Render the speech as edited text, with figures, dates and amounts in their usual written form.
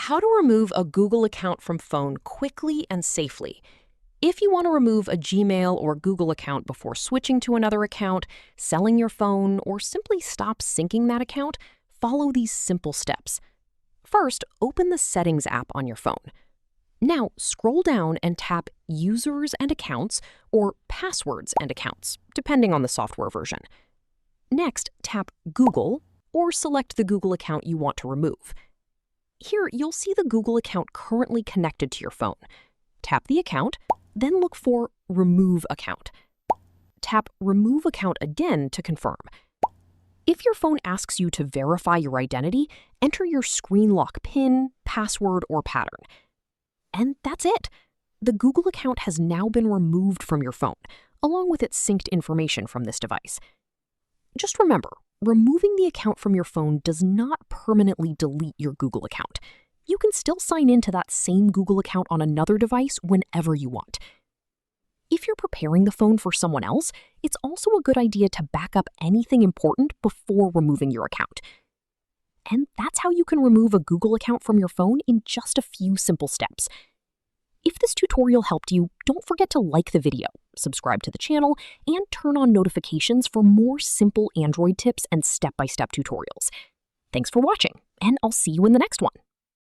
How to remove a Google account from phone quickly and safely. If you want to remove a Gmail or Google account before switching to another account, selling your phone, or simply stop syncing that account, follow these simple steps. First, open the Settings app on your phone. Now, scroll down and tap Users and Accounts or Passwords and Accounts, depending on the software version. Next, tap Google or select the Google account you want to remove. Here, you'll see the Google account currently connected to your phone. Tap the account, then look for Remove Account. Tap Remove Account again to confirm. If your phone asks you to verify your identity, enter your screen lock PIN, password, or pattern. And that's it. The Google account has now been removed from your phone, along with its synced information from this device. Just remember, removing the account from your phone does not permanently delete your Google account. You can still sign into that same Google account on another device whenever you want. If you're preparing the phone for someone else, it's also a good idea to back up anything important before removing your account. And that's how you can remove a Google account from your phone in just a few simple steps. If this tutorial helped you, don't forget to like the video, subscribe to the channel, and turn on notifications for more simple Android tips and step-by-step tutorials. Thanks for watching, and I'll see you in the next one.